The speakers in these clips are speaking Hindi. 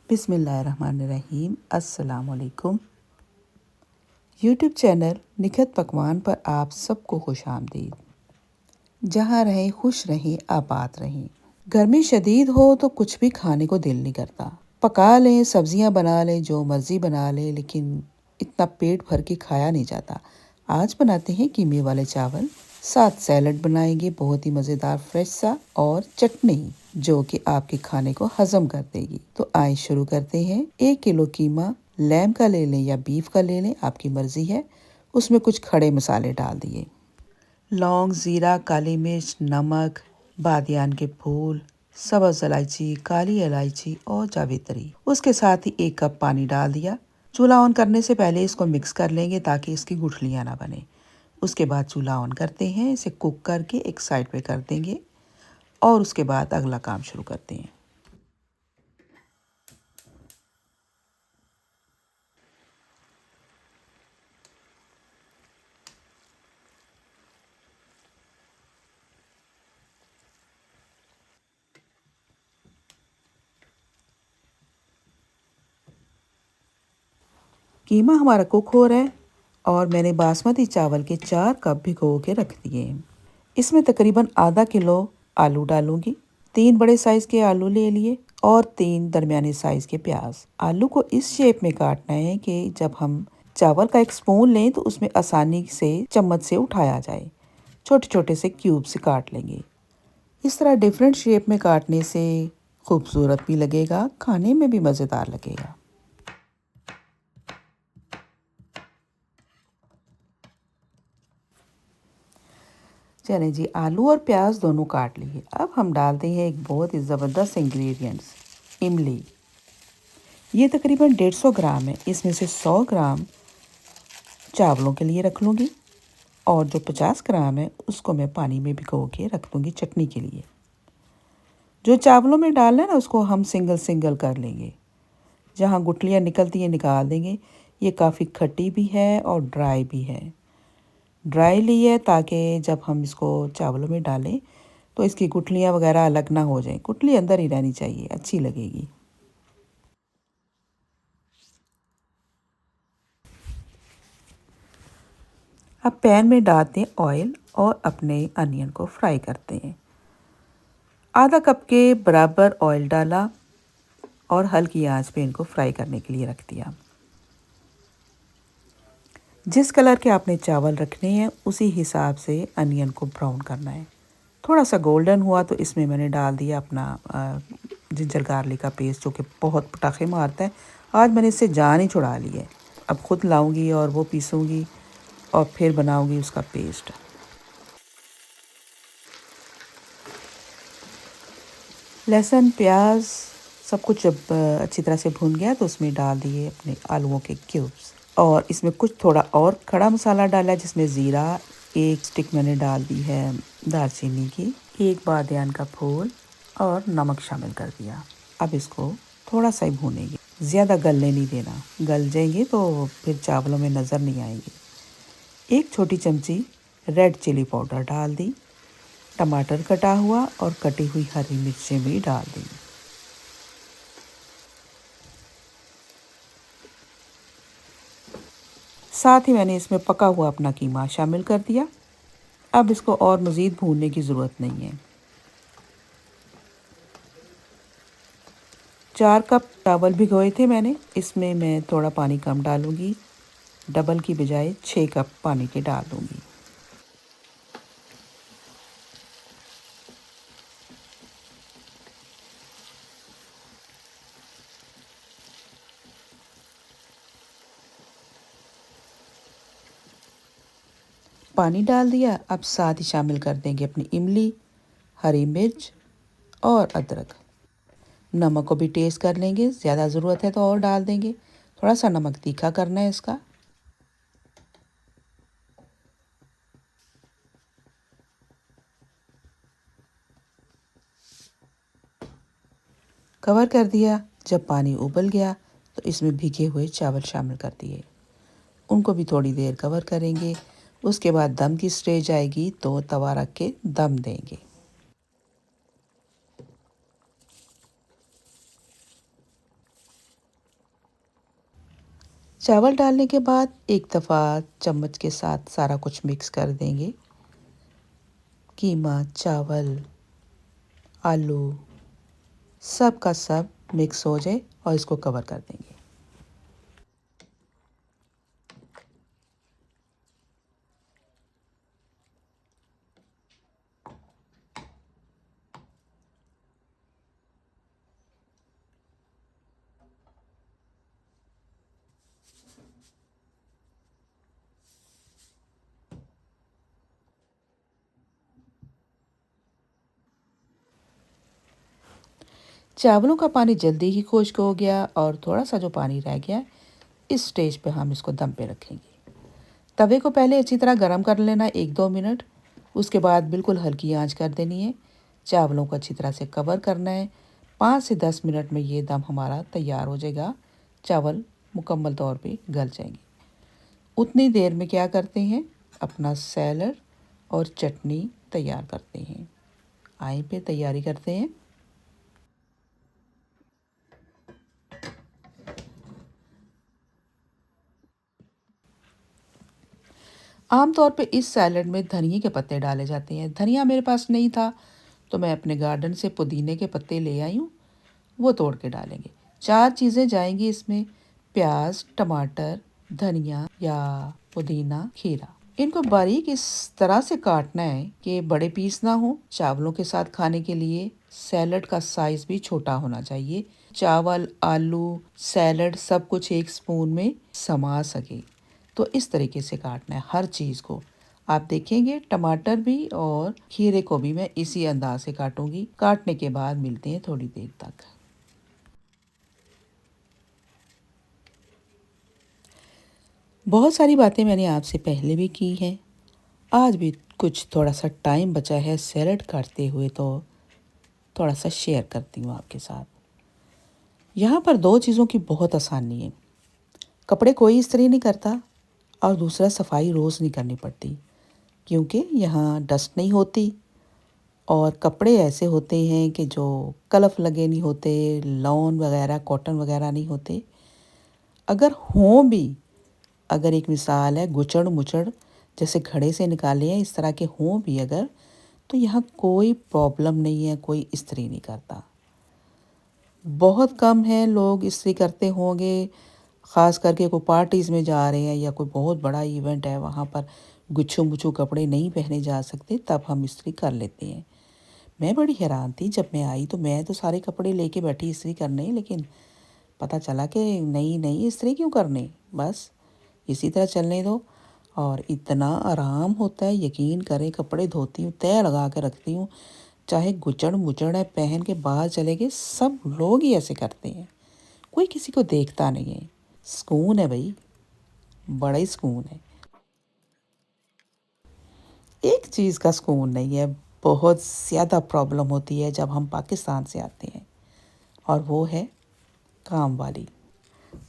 बिस्मिल्लाहिर्रहमानिर्रहीम। अस्सलाम वालेकुम। यूट्यूब चैनल निखत पकवान पर आप सबको खुश आमदीद। जहाँ रहें खुश रहें आबाद रहें। गर्मी शदीद हो तो कुछ भी खाने को दिल नहीं करता। पका लें, सब्जियां बना लें, जो मर्जी बना लें, लेकिन इतना पेट भर के खाया नहीं जाता। आज बनाते हैं कीमे वाले चावल, साथ सैलड बनाएंगे, बहुत ही मज़ेदार फ्रेश सा, और चटनी जो कि आपके खाने को हजम कर देगी। तो आइए शुरू करते हैं। 1 किलो कीमा लैम का ले लें या बीफ का ले लें, आपकी मर्जी है। उसमें कुछ खड़े मसाले डाल दिए, लौंग, ज़ीरा, काली मिर्च, नमक, बादियान के फूल, सब्ज़ इलायची, काली इलायची और जावित्री। उसके साथ ही 1 कप पानी डाल दिया। चूल्हा ऑन करने से पहले इसको मिक्स कर लेंगे ताकि इसकी गुठलियाँ ना बने। उसके बाद चूल्हा ऑन करते हैं, इसे कुक करके एक साइड पे कर देंगे और उसके बाद अगला काम शुरू करते हैं। कीमा हमारा कुक हो रहा है और मैंने बासमती चावल के 4 कप भिगो के रख दिए हैं। इसमें तकरीबन आधा किलो आलू डालूंगी। 3 बड़े साइज़ के आलू ले लिए और 3 दरमियाने साइज़ के प्याज। आलू को इस शेप में काटना है कि जब हम चावल का एक स्पून लें तो उसमें आसानी से चम्मच से उठाया जाए। छोटे छोटे से क्यूब से काट लेंगे। इस तरह डिफरेंट शेप में काटने से खूबसूरत भी लगेगा, खाने में भी मज़ेदार लगेगा। चलें जी, आलू और प्याज दोनों काट लिए। अब हम डालते हैं एक बहुत ही ज़बरदस्त इंग्रेडिएंट्स, इमली। ये तकरीबन 150 ग्राम है। इसमें से 100 ग्राम चावलों के लिए रख लूँगी और जो 50 ग्राम है उसको मैं पानी में भिगो के रख दूँगी चटनी के लिए। जो चावलों में डालना है ना, उसको हम सिंगल सिंगल कर लेंगे। जहाँ गुठलियाँ निकलती हैं निकाल देंगे। ये काफ़ी खट्टी भी है और ड्राई भी है। ड्राई ली है ताकि जब हम इसको चावलों में डालें तो इसकी गुठलियाँ वगैरह अलग ना हो जाएं। गुठली अंदर ही रहनी चाहिए, अच्छी लगेगी। अब पैन में डालते हैं ऑयल और अपने अनियन को फ्राई करते हैं। आधा कप के बराबर ऑयल डाला और हल्की आंच पे इनको फ्राई करने के लिए रख दिया। जिस कलर के आपने चावल रखने हैं उसी हिसाब से अनियन को ब्राउन करना है। थोड़ा सा गोल्डन हुआ तो इसमें मैंने डाल दिया अपना जिंजर गार्लिक का पेस्ट, जो कि बहुत पटाखे मारता है। आज मैंने इससे जान ही छुड़ा ली है। अब खुद लाऊंगी और वो पीसूंगी और फिर बनाऊंगी उसका पेस्ट। लहसुन, प्याज सब कुछ जब अच्छी तरह से भून गया तो उसमें डाल दिए अपने आलूओं के क्यूब्स और इसमें कुछ थोड़ा और खड़ा मसाला डाला, जिसमें ज़ीरा 1 स्टिक मैंने डाल दी है, दालचीनी की 1 बादियान का फूल और नमक शामिल कर दिया। अब इसको थोड़ा सा ही भूनेंगे, ज़्यादा गलने नहीं देना। गल जाएंगे तो फिर चावलों में नज़र नहीं आएंगे। 1 छोटी चमची रेड चिली पाउडर डाल दी। टमाटर कटा हुआ और कटी हुई हरी मिर्चें भी डाल दी। साथ ही मैंने इसमें पका हुआ अपना कीमा शामिल कर दिया। अब इसको और मज़ीद भूनने की ज़रूरत नहीं है। 4 कप चावल भिगोए थे मैंने, इसमें मैं थोड़ा पानी कम डालूंगी, डबल की बजाय 6 कप पानी के डाल दूंगी। पानी डाल दिया। अब साथ ही शामिल कर देंगे अपनी इमली, हरी मिर्च और अदरक। नमक को भी टेस्ट कर लेंगे, ज़्यादा ज़रूरत है तो और डाल देंगे। थोड़ा सा नमक तीखा करना है इसका। कवर कर दिया। जब पानी उबल गया तो इसमें भीगे हुए चावल शामिल कर दिए। उनको भी थोड़ी देर कवर करेंगे। उसके बाद दम की स्टेज आएगी तो तवा रख के दम देंगे। चावल डालने के बाद एक दफ़ा चम्मच के साथ सारा कुछ मिक्स कर देंगे। कीमा, चावल, आलू सब का सब मिक्स हो जाए और इसको कवर कर देंगे। चावलों का पानी जल्दी ही खुश्क हो गया और थोड़ा सा जो पानी रह गया, इस स्टेज पे हम इसको दम पे रखेंगे। तवे को पहले अच्छी तरह गरम कर लेना 1-2 मिनट, उसके बाद बिल्कुल हल्की आंच कर देनी है। चावलों को अच्छी तरह से कवर करना है। 5 से 10 मिनट में ये दम हमारा तैयार हो जाएगा। चावल मुकम्मल तौर पे गल जाएंगे। उतनी देर में क्या करते हैं, अपना सैलड और चटनी तैयार करते हैं। आए पे तैयारी करते हैं। आमतौर पे इस सैलड में धनिए के पत्ते डाले जाते हैं। धनिया मेरे पास नहीं था तो मैं अपने गार्डन से पुदीने के पत्ते ले आई हूँ, वो तोड़ के डालेंगे। 4 चीज़ें जाएंगी इसमें, प्याज, टमाटर, धनिया या पुदीना, खीरा। इनको बारीक इस तरह से काटना है कि बड़े पीस ना हो। चावलों के साथ खाने के लिए सैलड का साइज भी छोटा होना चाहिए। चावल, आलू, सैलड सब कुछ एक स्पून में समा सके, तो इस तरीके से काटना है हर चीज़ को। आप देखेंगे टमाटर भी और खीरे को भी मैं इसी अंदाज से काटूंगी। काटने के बाद मिलते हैं थोड़ी देर तक। बहुत सारी बातें मैंने आपसे पहले भी की हैं। आज भी कुछ थोड़ा सा टाइम बचा है सैलड काटते हुए, तो थोड़ा सा शेयर करती हूँ आपके साथ। यहाँ पर 2 चीज़ों की बहुत आसानी है। कपड़े कोई इस्त्री नहीं करता और दूसरा सफाई रोज़ नहीं करनी पड़ती, क्योंकि यहाँ डस्ट नहीं होती और कपड़े ऐसे होते हैं कि जो कलफ लगे नहीं होते, लॉन वगैरह, कॉटन वगैरह नहीं होते। अगर हों भी, अगर एक मिसाल है गुचड़-मुचड़ जैसे घड़े से निकाले हैं, इस तरह के हों भी अगर, तो यहाँ कोई प्रॉब्लम नहीं है, कोई इस्त्री नहीं करता। बहुत कम हैं लोग इस्त्री करते होंगे, ख़ास करके कोई पार्टीज़ में जा रहे हैं या कोई बहुत बड़ा इवेंट है, वहाँ पर गुच्छू-मुच्छू कपड़े नहीं पहने जा सकते, तब हम इस्त्री कर लेते हैं। मैं बड़ी हैरान थी जब मैं आई, तो मैं तो सारे कपड़े लेके बैठी इस्त्री करने, लेकिन पता चला कि नहीं इस्त्री क्यों करनी, बस इसी तरह चलने दो। और इतना आराम होता है, यकीन करें। कपड़े धोती हूँ, तह लगा के रखती हूँ, चाहे गुचड़ मुचड़ है, पहन के बाहर चले गए, सब लोग ही ऐसे करते हैं, कोई किसी को देखता नहीं है। सुकून है भाई, बड़ा ही सुकून है। एक चीज़ का सुकून नहीं है, बहुत ज़्यादा प्रॉब्लम होती है जब हम पाकिस्तान से आते हैं, और वो है काम वाली।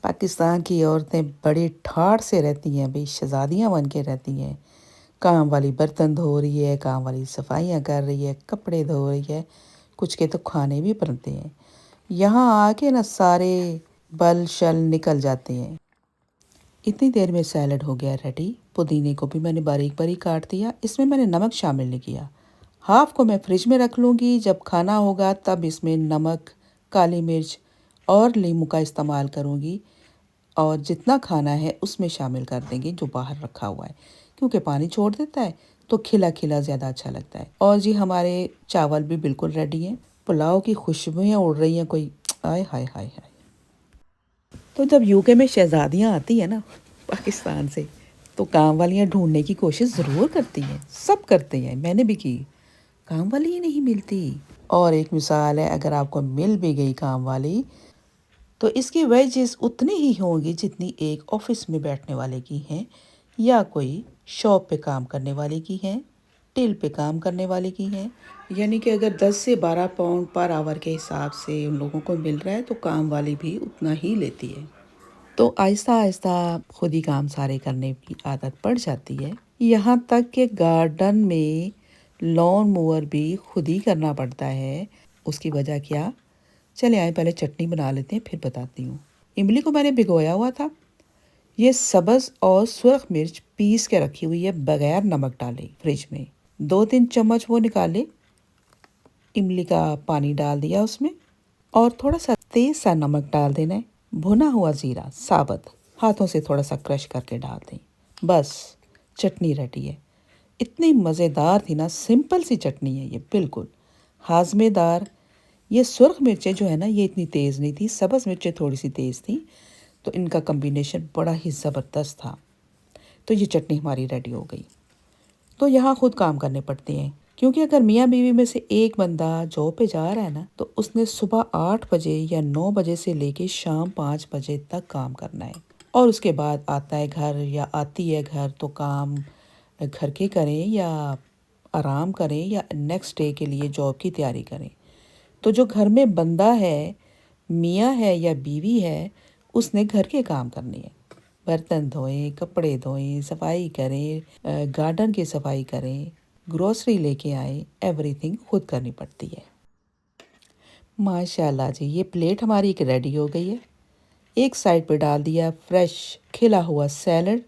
पाकिस्तान की औरतें बड़ी ठाठ से रहती हैं भाई, शहज़ादियाँ बन के रहती हैं। काम वाली बर्तन धो रही है, काम वाली सफाइयाँ कर रही है, कपड़े धो रही है, कुछ के तो खाने भी बनते हैं। यहाँ आके ना सारे बल शल निकल जाते हैं। इतनी देर में सैलड हो गया रेडी। पुदीने को भी मैंने बारीक बारीक काट दिया। इसमें मैंने नमक शामिल नहीं किया। हाफ को मैं फ्रिज में रख लूँगी, जब खाना होगा तब इसमें नमक, काली मिर्च और नींबू का इस्तेमाल करूँगी, और जितना खाना है उसमें शामिल कर देंगे जो बाहर रखा हुआ है, क्योंकि पानी छोड़ देता है तो खिला खिला ज़्यादा अच्छा लगता है। और जी हमारे चावल भी बिल्कुल रेडी हैं। पुलाव की खुशबुएँ उड़ रही हैं, कोई आय हाय हाय हाय। तो जब यूके में शहज़ादियाँ आती हैं ना पाकिस्तान से, तो काम वालियाँ ढूंढने की कोशिश ज़रूर करती हैं, सब करते हैं, मैंने भी की। काम वाली ही नहीं मिलती। और एक मिसाल है, अगर आपको मिल भी गई काम वाली, तो इसकी वेजेस उतनी ही होंगी जितनी एक ऑफिस में बैठने वाले की हैं, या कोई शॉप पे काम करने वाले की हैं, टिल पे काम करने वाले की हैं। यानी कि अगर 10 से 12 पाउंड पर आवर के हिसाब से उन लोगों को मिल रहा है, तो काम वाली भी उतना ही लेती है। तो आहिस्ता आहिस्ता खुद ही काम सारे करने की आदत पड़ जाती है। यहाँ तक कि गार्डन में लॉन मोवर भी खुद ही करना पड़ता है। उसकी वजह क्या, चले आए पहले चटनी बना लेते हैं, फिर बताती हूँ। इमली को मैंने भिगोया हुआ था, ये सब्ज़ और सुर्ख मिर्च पीस के रखी हुई है बगैर नमक डाले फ्रिज में। 2-3 चम्मच वो निकाले, इमली का पानी डाल दिया उसमें और थोड़ा सा तेज सा नमक डाल देना है। भुना हुआ ज़ीरा साबुत हाथों से थोड़ा सा क्रश करके डाल दें। बस चटनी रेडी है। इतनी मज़ेदार थी ना, सिंपल सी चटनी है ये, बिल्कुल हाजमेदार। ये सुर्ख मिर्चें जो है ना, ये इतनी तेज़ नहीं थी, सब्ज़ मिर्चें थोड़ी सी तेज़ थी, तो इनका कम्बिनेशन बड़ा ही ज़बरदस्त था। तो ये चटनी हमारी रेडी हो गई। तो यहाँ खुद काम करने पड़ते हैं, क्योंकि अगर मियाँ बीवी में से एक बंदा जॉब पे जा रहा है ना, तो उसने सुबह 8 बजे या 9 बजे से लेके शाम 5 बजे तक काम करना है, और उसके बाद आता है घर या आती है घर, तो काम घर के करें या आराम करें या नेक्स्ट डे के लिए जॉब की तैयारी करें। तो जो घर में बंदा है, मियाँ है या बीवी है, उसने घर के काम करने हैं। बर्तन धोएं, कपड़े धोएं, सफाई करें, गार्डन की सफाई करें, ग्रोसरी लेके आए, एवरीथिंग खुद करनी पड़ती है। माशाल्लाह जी, ये प्लेट हमारी एक रेडी हो गई है। एक साइड पे डाल दिया फ्रेश खिला हुआ सैलड,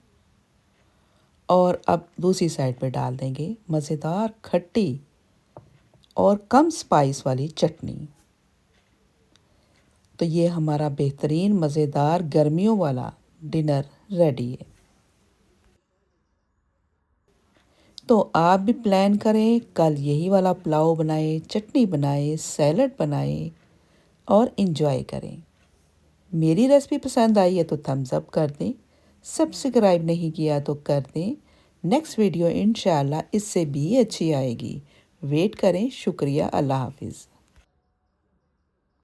और अब दूसरी साइड पे डाल देंगे मज़ेदार खट्टी और कम स्पाइस वाली चटनी। तो ये हमारा बेहतरीन मज़ेदार गर्मियों वाला डिनर रेडी है। तो आप भी प्लान करें, कल यही वाला पुलाव बनाएं, चटनी बनाएं, सैलड बनाएं और इन्जॉय करें। मेरी रेसिपी पसंद आई है तो थम्स अप कर दें, सब्सक्राइब नहीं किया तो कर दें। नेक्स्ट वीडियो इंशाल्लाह इससे भी अच्छी आएगी। वेट करें। शुक्रिया। अल्लाह हाफिज़।